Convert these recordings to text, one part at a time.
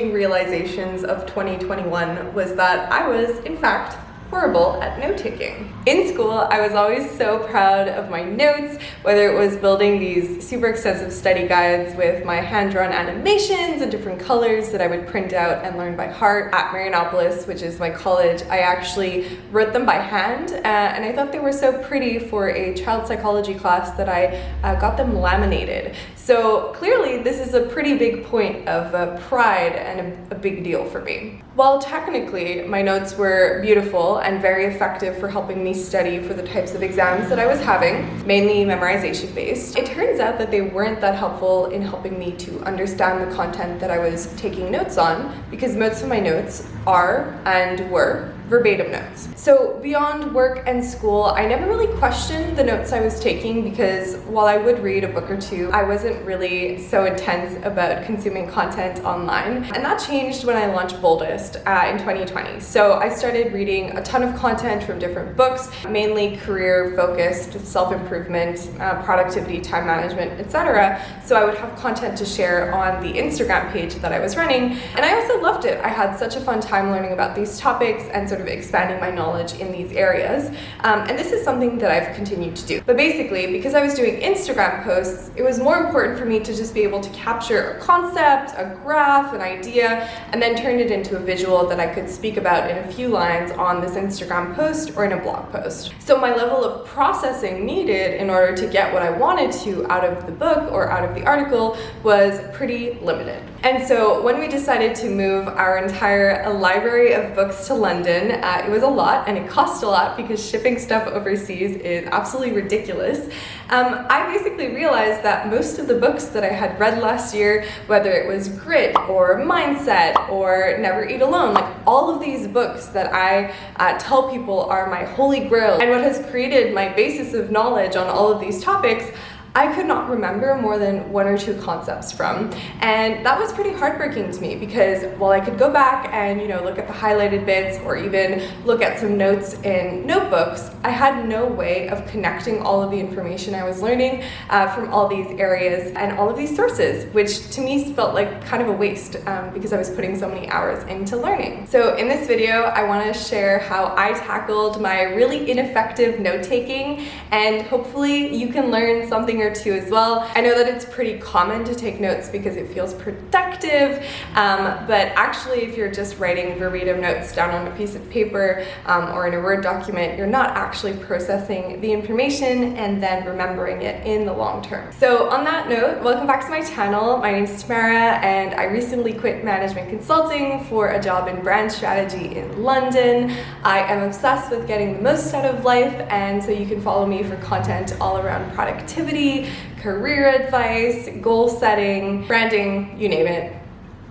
Realizations of 2021 was that I was, in fact, horrible at note-taking. In school, I was always so proud of my notes, whether it was building these super extensive study guides with my hand-drawn animations and different colors that I would print out and learn by heart. At Marianopolis, which is my college, I actually wrote them by hand, and I thought they were so pretty for a child psychology class that I got them laminated. So clearly, this is a pretty big point of pride and a big deal for me. While technically my notes were beautiful and very effective for helping me study for the types of exams that I was having, mainly memorization based, it turns out that they weren't that helpful in helping me to understand the content that I was taking notes on, because most of my notes are and were verbatim notes. So beyond work and school, I never really questioned the notes I was taking, because while I would read a book or two, I wasn't really so intense about consuming content online. And that changed when I launched Boldest in 2020. So I started reading a ton of content from different books, mainly career-focused, self-improvement, productivity, time management, etc. So I would have content to share on the Instagram page that I was running. And I also loved it. I had such a fun time learning about these topics and sort of expanding my knowledge in these areas. And this is something that I've continued to do. But basically, because I was doing Instagram posts, it was more important for me to just be able to capture a concept, a graph, an idea, and then turn it into a visual that I could speak about in a few lines on this Instagram post or in a blog post. So my level of processing needed in order to get what I wanted to out of the book or out of the article was pretty limited. And so when we decided to move our entire library of books to London, it was a lot and it cost a lot because shipping stuff overseas is absolutely ridiculous. I basically realized that most of the books that I had read last year, whether it was Grit or Mindset or Never Eat Alone, like all of these books that I tell people are my holy grail and what has created my basis of knowledge on all of these topics, I could not remember more than one or two concepts from. And that was pretty heartbreaking to me, because while I could go back and look at the highlighted bits or even look at some notes in notebooks, I had no way of connecting all of the information I was learning from all these areas and all of these sources, which to me felt like kind of a waste because I was putting so many hours into learning. So in this video, I want to share how I tackled my really ineffective note-taking, and hopefully you can learn something or two as well. I know that it's pretty common to take notes because it feels productive, but actually if you're just writing verbatim notes down on a piece of paper or in a Word document, you're not actually processing the information and then remembering it in the long term. So on that note, welcome back to my channel. My name is Tamara, and I recently quit management consulting for a job in brand strategy in London. I am obsessed with getting the most out of life, and so you can follow me for content all around productivity, career advice, goal setting, branding, you name it.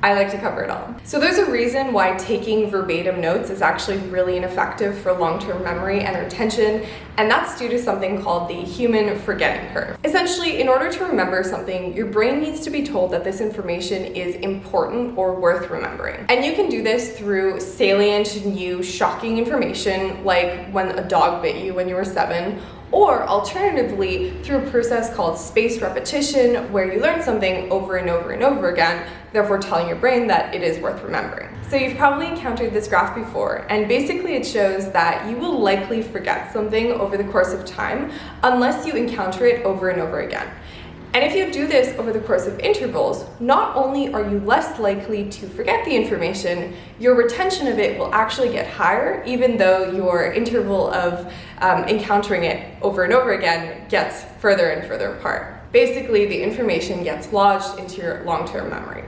I like to cover it all. So there's a reason why taking verbatim notes is actually really ineffective for long-term memory and retention, and that's due to something called the human forgetting curve. Essentially, in order to remember something, your brain needs to be told that this information is important or worth remembering. And you can do this through salient, new, shocking information, like when a dog bit you when you were 7, or alternatively through a process called spaced repetition, where you learn something over and over and over again, therefore telling your brain that it is worth remembering. So you've probably encountered this graph before, and basically it shows that you will likely forget something over the course of time unless you encounter it over and over again. And if you do this over the course of intervals, not only are you less likely to forget the information, your retention of it will actually get higher, even though your interval of encountering it over and over again gets further and further apart. Basically, the information gets lodged into your long-term memory.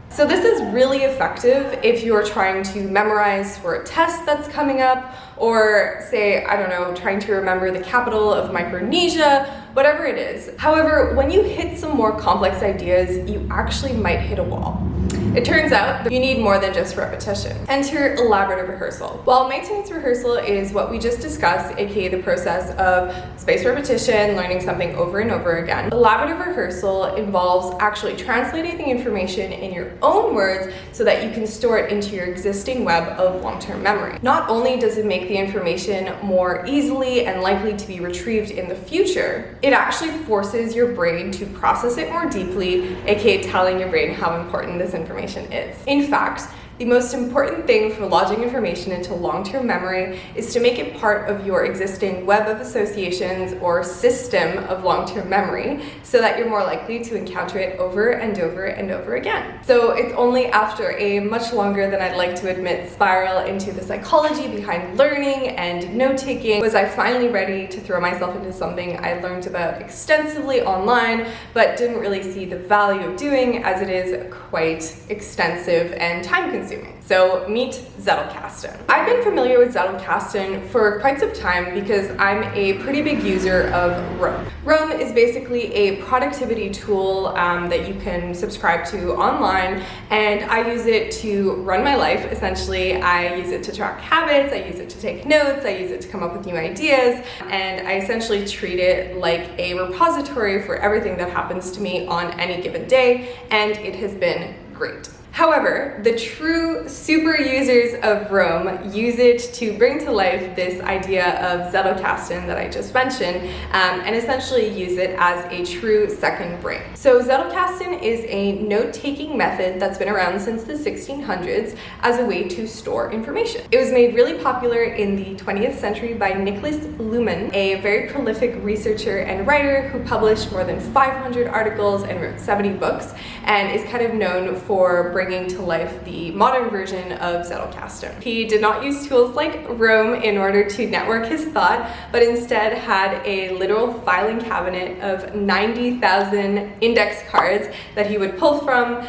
So this is really effective if you're trying to memorize for a test that's coming up, or say, I don't know, trying to remember the capital of Micronesia, whatever it is. However, when you hit some more complex ideas, you actually might hit a wall. It turns out that you need more than just repetition. Enter elaborative rehearsal. While maintenance rehearsal is what we just discussed, aka the process of spaced repetition, learning something over and over again, elaborative rehearsal involves actually translating the information in your own words so that you can store it into your existing web of long-term memory. Not only does it make the information more easily and likely to be retrieved in the future, it actually forces your brain to process it more deeply, aka telling your brain how important this information information is. In fact, the most important thing for lodging information into long-term memory is to make it part of your existing web of associations or system of long-term memory so that you're more likely to encounter it over and over and over again. So it's only after a much longer than I'd like to admit spiral into the psychology behind learning and note-taking was I finally ready to throw myself into something I learned about extensively online but didn't really see the value of doing, as it is quite extensive and time-consuming. So meet Zettelkasten. I've been familiar with Zettelkasten for quite some time because I'm a pretty big user of Roam. Roam is basically a productivity tool that you can subscribe to online, and I use it to run my life. Essentially, I use it to track habits, I use it to take notes, I use it to come up with new ideas, and I essentially treat it like a repository for everything that happens to me on any given day, and it has been great. However, the true super users of Roam use it to bring to life this idea of Zettelkasten that I just mentioned, and essentially use it as a true second brain. So Zettelkasten is a note-taking method that's been around since the 1600s as a way to store information. It was made really popular in the 20th century by Niklas Luhmann, a very prolific researcher and writer who published more than 500 articles and wrote 70 books, and is kind of known for bringing to life the modern version of Zettelkasten. He did not use tools like Roam in order to network his thought, but instead had a literal filing cabinet of 90,000 index cards that he would pull from,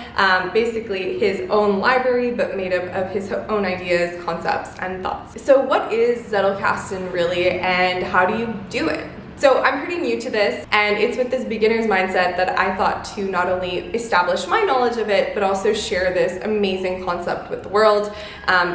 basically his own library, but made up of his own ideas, concepts, and thoughts. So what is Zettelkasten really, and how do you do it? So I'm pretty new to this, and it's with this beginner's mindset that I thought to not only establish my knowledge of it, but also share this amazing concept with the world,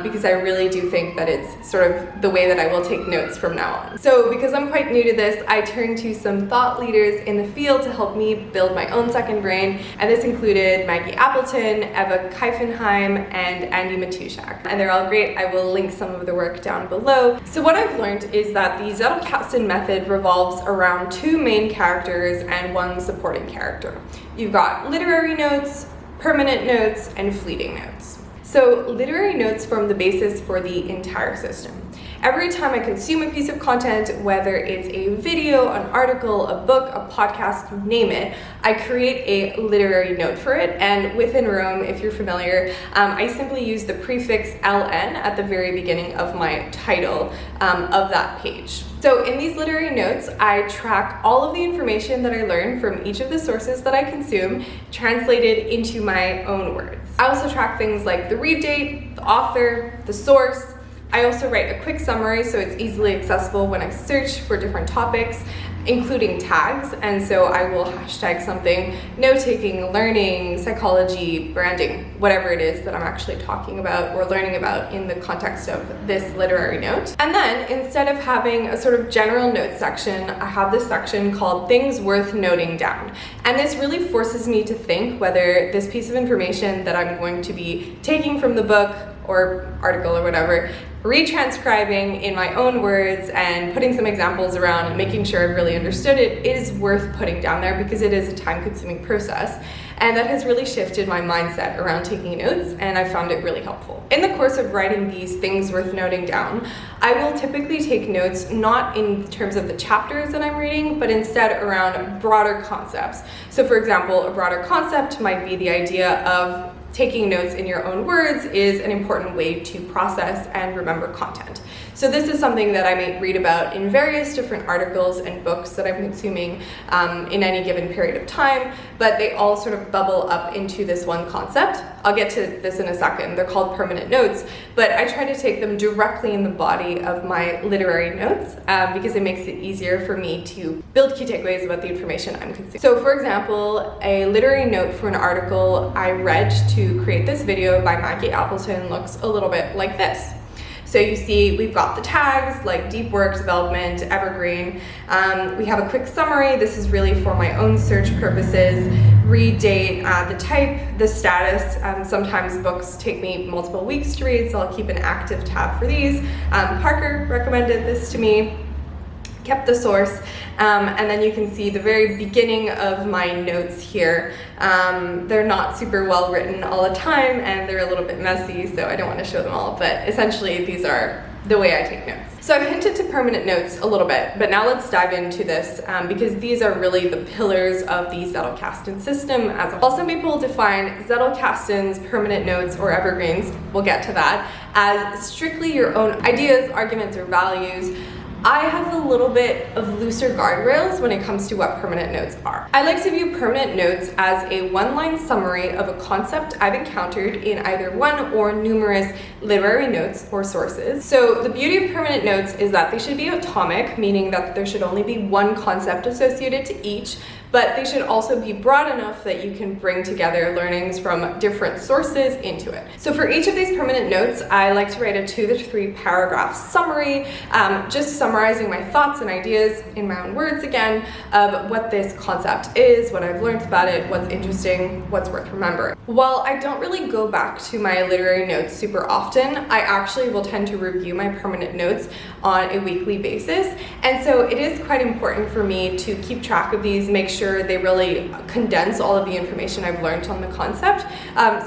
because I really do think that it's sort of the way that I will take notes from now on. So because I'm quite new to this, I turned to some thought leaders in the field to help me build my own second brain, and this included Maggie Appleton, Eva Kiefenheim, and Andy Matuszak. And they're all great. I will link some of the work down below. So what I've learned is that the Zettelkasten method revolves around two main characters and one supporting character. You've got literary notes, permanent notes, and fleeting notes. So literary notes form the basis for the entire system. Every time I consume a piece of content, whether it's a video, an article, a book, a podcast, you name it, I create a literary note for it. And within Roam, if you're familiar, I simply use the prefix LN at the very beginning of my title of that page. So in these literary notes, I track all of the information that I learn from each of the sources that I consume, translated into my own words. I also track things like the read date, the author, the source. I also write a quick summary so it's easily accessible when I search for different topics, including tags, and so I will hashtag something note-taking, learning, psychology, branding, whatever it is that I'm actually talking about or learning about in the context of this literary note. And then instead of having a sort of general notes section, I have this section called Things Worth Noting Down. And this really forces me to think whether this piece of information that I'm going to be taking from the book or article or whatever, retranscribing in my own words and putting some examples around and making sure I've really understood it is worth putting down there, because it is a time-consuming process. And that has really shifted my mindset around taking notes, and I found it really helpful. In the course of writing these things worth noting down, I will typically take notes not in terms of the chapters that I'm reading, but instead around broader concepts. So for example, a broader concept might be the idea of taking notes in your own words is an important way to process and remember content. So this is something that I may read about in various different articles and books that I'm consuming in any given period of time, but they all sort of bubble up into this one concept. I'll get to this in a second. They're called permanent notes, but I try to take them directly in the body of my literary notes because it makes it easier for me to build key takeaways about the information I'm consuming. So for example, a literary note for an article I read to create this video by Maggie Appleton looks a little bit like this. So you see we've got the tags like deep work, development, evergreen. We have a quick summary. This is really for my own search purposes. Read date, the type, the status. Sometimes books take me multiple weeks to read, so I'll keep an active tab for these. Parker recommended this to me. Kept the source, and then you can see the very beginning of my notes here. They're not super well written all the time, and they're a little bit messy, so I don't want to show them all, but essentially these are the way I take notes. So I've hinted to permanent notes a little bit, but now let's dive into this because these are really the pillars of the Zettelkasten system as a whole. Some people define Zettelkasten's permanent notes or evergreens, we'll get to that, as strictly your own ideas, arguments, or values. I have a little bit of looser guardrails when it comes to what permanent notes are. I like to view permanent notes as a one-line summary of a concept I've encountered in either one or numerous literary notes or sources. So the beauty of permanent notes is that they should be atomic, meaning that there should only be one concept associated to each, but they should also be broad enough that you can bring together learnings from different sources into it. So for each of these permanent notes, I like to write a 2 to 3 paragraph summary, just summarizing my thoughts and ideas in my own words again of what this concept is, what I've learned about it, what's interesting, what's worth remembering. While I don't really go back to my literary notes super often, I actually will tend to review my permanent notes on a weekly basis. And so it is quite important for me to keep track of these, make sure they really condense all of the information I've learned on the concept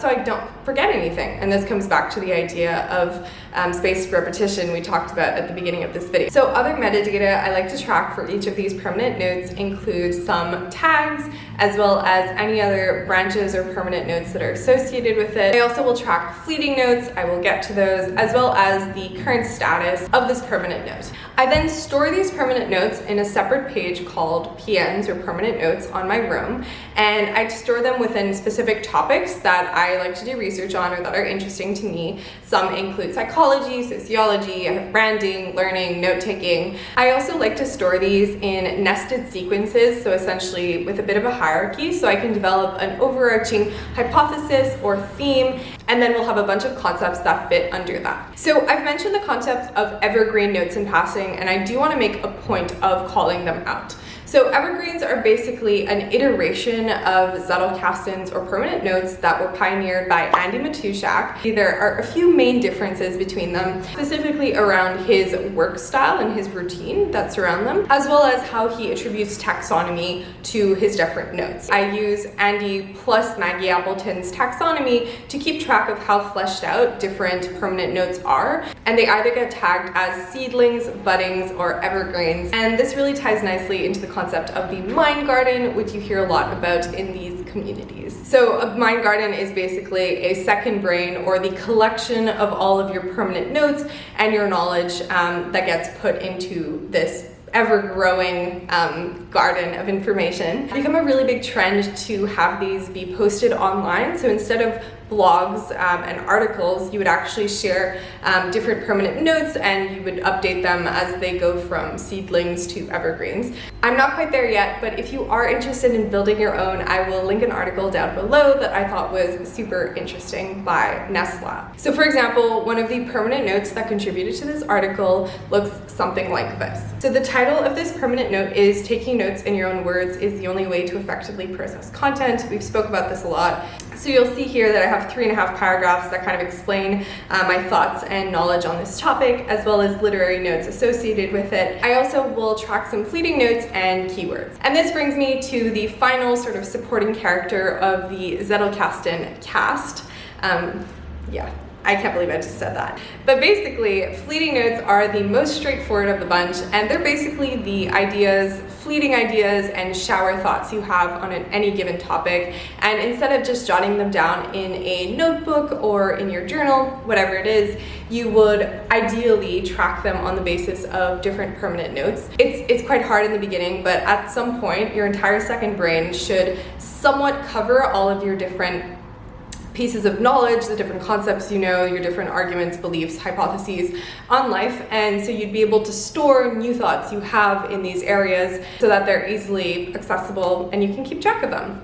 so I don't forget anything. And this comes back to the idea of spaced repetition we talked about at the beginning of this video. So other metadata I like to track for each of these permanent notes include some tags as well as any other branches or permanent notes that are associated with it. I also will track fleeting notes, I will get to those, as well as the current status of this permanent note. I then store these permanent notes in a separate page called PNs or permanent notes on my room, and I store them within specific topics that I like to do research on or that are interesting to me. Some include psychology, sociology, I have branding, learning, note-taking. I also like to store these in nested sequences, so essentially with a bit of a hierarchy, so I can develop an overarching hypothesis or theme, and then we'll have a bunch of concepts that fit under that. So I've mentioned the concept of evergreen notes in passing, and I do want to make a point of calling them out. So evergreens are basically an iteration of Zettelkasten's or permanent notes that were pioneered by Andy Matuszak. There are a few main differences between them, specifically around his work style and his routine that surround them, as well as how he attributes taxonomy to his different notes. I use Andy plus Maggie Appleton's taxonomy to keep track of how fleshed out different permanent notes are, and they either get tagged as seedlings, buddings, or evergreens. And this really ties nicely into the concept of the mind garden, which you hear a lot about in these communities. So a mind garden is basically a second brain or the collection of all of your permanent notes and your knowledge that gets put into this ever-growing garden of information. It's become a really big trend to have these be posted online. So instead of blogs and articles, you would actually share different permanent notes and you would update them as they go from seedlings to evergreens. I'm not quite there yet, but if you are interested in building your own, I will link an article down below that I thought was super interesting by Nestlab. So for example, one of the permanent notes that contributed to this article looks something like this. So the title of this permanent note is "Taking Notes in Your Own Words is the Only Way to Effectively Process Content." We've spoke about this a lot. So you'll see here that I have 3.5 paragraphs that kind of explain my thoughts and knowledge on this topic, as well as literary notes associated with it. I also will track some fleeting notes and keywords. And this brings me to the final sort of supporting character of the Zettelkasten cast. I can't believe I just said that. But basically, fleeting notes are the most straightforward of the bunch, and they're basically the ideas, fleeting ideas and shower thoughts you have on any given topic. And instead of just jotting them down in a notebook or in your journal, whatever it is, you would ideally track them on the basis of different permanent notes. It's quite hard in the beginning, but at some point, your entire second brain should somewhat cover all of your different pieces of knowledge, the different concepts you know, your different arguments, beliefs, hypotheses on life, and so you'd be able to store new thoughts you have in these areas so that they're easily accessible and you can keep track of them.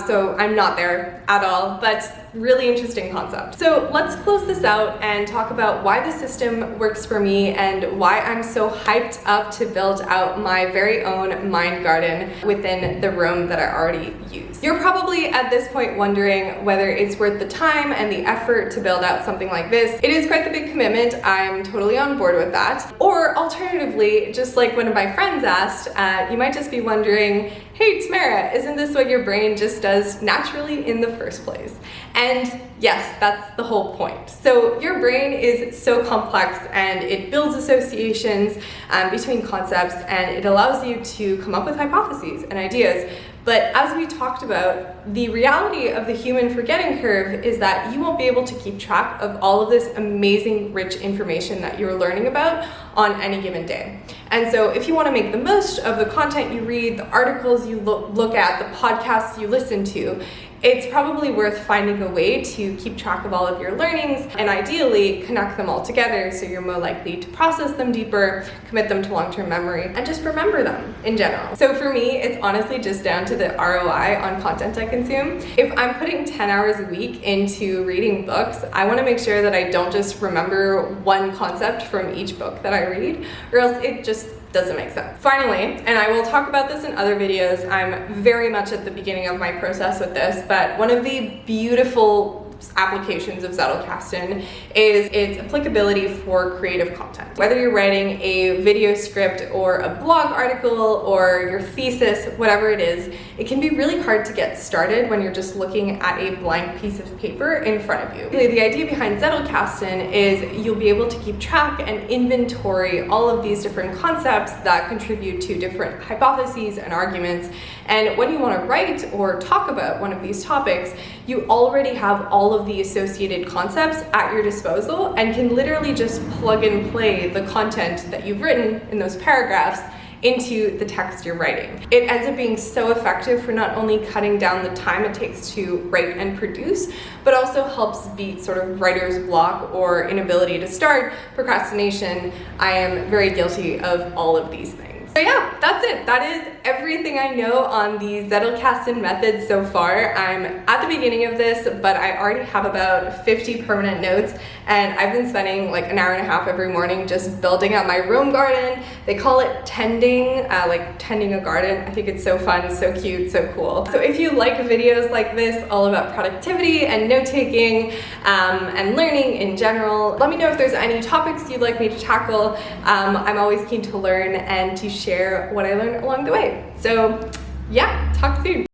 So I'm not there at all, but really interesting concept. So let's close this out and talk about why the system works for me and why I'm so hyped up to build out my very own mind garden within the room that I already use. weeks. You're probably at this point wondering whether it's worth the time and the effort to build out something like this. It is quite the big commitment. I'm totally on board with that. Or alternatively, just like one of my friends asked, you might just be wondering, hey Tamara, isn't this what your brain just does naturally in the first place? And yes, that's the whole point. So your brain is so complex and it builds associations between concepts, and it allows you to come up with hypotheses and ideas. But as we talked about, the reality of the human forgetting curve is that you won't be able to keep track of all of this amazing, rich information that you're learning about on any given day. And so if you want to make the most of the content you read, the articles you look at, the podcasts you listen to, it's probably worth finding a way to keep track of all of your learnings and ideally connect them all together so you're more likely to process them deeper, commit them to long-term memory, and just remember them in general. So for me, it's honestly just down to the ROI on content I consume. If I'm putting 10 hours a week into reading books, I want to make sure that I don't just remember one concept from each book that I read, or else it just doesn't make sense. Finally, and I will talk about this in other videos, I'm very much at the beginning of my process with this, but one of the beautiful applications of Zettelkasten is its applicability for creative content. Whether you're writing a video script or a blog article or your thesis, whatever it is, it can be really hard to get started when you're just looking at a blank piece of paper in front of you. The idea behind Zettelkasten is you'll be able to keep track and inventory all of these different concepts that contribute to different hypotheses and arguments. And when you want to write or talk about one of these topics, you already have all of the associated concepts at your disposal and can literally just plug and play the content that you've written in those paragraphs into the text you're writing. It ends up being so effective for not only cutting down the time it takes to write and produce, but also helps beat sort of writer's block or inability to start, procrastination. I am very guilty of all of these things. So yeah, that's it. That is everything I know on the Zettelkasten method so far. I'm at the beginning of this, but I already have about 50 permanent notes, and I've been spending like an hour and a half every morning just building out my room garden. They call it tending, like tending a garden. I think it's so fun, so cute, so cool. So if you like videos like this, all about productivity and note-taking and learning in general, let me know if there's any topics you'd like me to tackle. I'm always keen to learn and to share what I learned along the way. So yeah, talk soon.